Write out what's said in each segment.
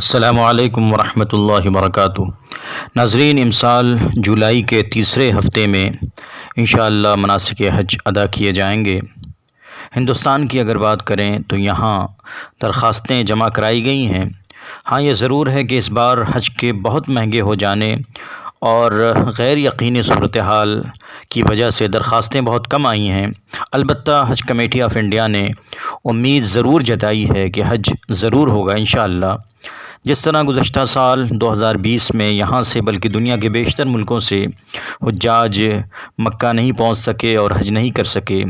السلام علیکم ورحمۃ اللہ وبرکاتہ۔ ناظرین، امسال جولائی کے تیسرے ہفتے میں انشاءاللہ مناسک حج ادا کیے جائیں گے۔ ہندوستان کی اگر بات کریں تو یہاں درخواستیں جمع کرائی گئی ہیں۔ ہاں، یہ ضرور ہے کہ اس بار حج کے بہت مہنگے ہو جانے اور غیر یقینی صورتحال کی وجہ سے درخواستیں بہت کم آئی ہیں۔ البتہ حج کمیٹی آف انڈیا نے امید ضرور جتائی ہے کہ حج ضرور ہوگا انشاءاللہ۔ جس طرح گزشتہ سال 2020 میں یہاں سے بلکہ دنیا کے بیشتر ملکوں سے حجاج مکہ نہیں پہنچ سکے اور حج نہیں کر سکے،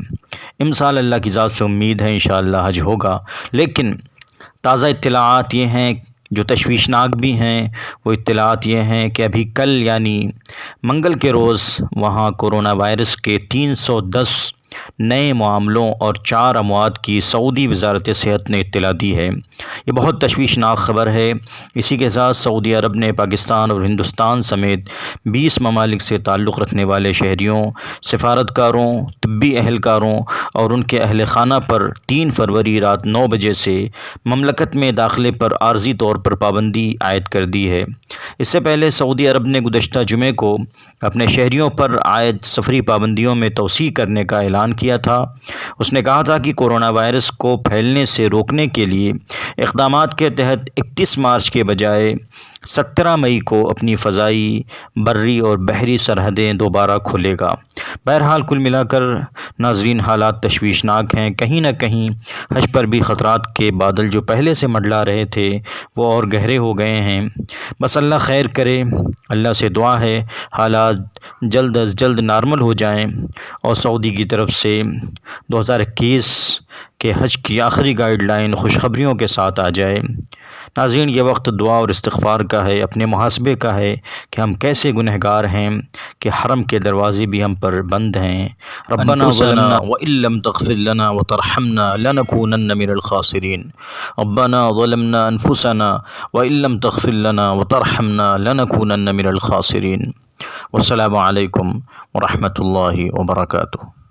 امسال اللہ کی ذات سے امید ہے انشاءاللہ حج ہوگا۔ لیکن تازہ اطلاعات یہ ہیں جو تشویشناک بھی ہیں، وہ اطلاعات یہ ہیں کہ ابھی کل یعنی منگل کے روز وہاں کورونا وائرس کے 310 نئے معاملوں اور 4 اموات کی سعودی وزارت صحت نے اطلاع دی ہے۔ یہ بہت تشویشناک خبر ہے۔ اسی کے ساتھ سعودی عرب نے پاکستان اور ہندوستان سمیت 20 ممالک سے تعلق رکھنے والے شہریوں، سفارتکاروں، طبی اہلکاروں اور ان کے اہل خانہ پر 3 فروری رات 9 بجے سے مملکت میں داخلے پر عارضی طور پر پابندی عائد کر دی ہے۔ اس سے پہلے سعودی عرب نے گزشتہ جمعے کو اپنے شہریوں پر عائد سفری پابندیوں میں توسیع کرنے کا اعلان کیا تھا۔ اس نے کہا تھا کہ کورونا وائرس کو پھیلنے سے روکنے کے لیے اقدامات کے تحت 31 مارچ کے بجائے 17 مئی کو اپنی فضائی، بری اور بحری سرحدیں دوبارہ کھولے گا۔ بہرحال کل ملا کر ناظرین حالات تشویشناک ہیں۔ کہیں نہ کہیں حج پر بھی خطرات کے بادل جو پہلے سے منڈلا رہے تھے وہ اور گہرے ہو گئے ہیں۔ بس اللہ خیر کرے، اللہ سے دعا ہے حالات جلد از جلد نارمل ہو جائیں اور سعودی کی طرف سے 2021 کے حج کی آخری گائیڈ لائن خوشخبریوں کے ساتھ آ جائے۔ ناظرین، یہ وقت دعا اور استغفار کا ہے، اپنے محاسبے کا ہے کہ ہم کیسے گنہگار ہیں کہ حرم کے دروازے بھی ہم پر بند ہیں۔ ربنا ظلمنا وإن لم تغفر لنا وترحمنا لنكونن من الخاسرین۔ ربنا ظلمنا انفسنا وإن لم تغفر لنا وترحمنا لنكونن من الخاسرین۔ والسلام علیکم ورحمۃ اللہ وبرکاتہ۔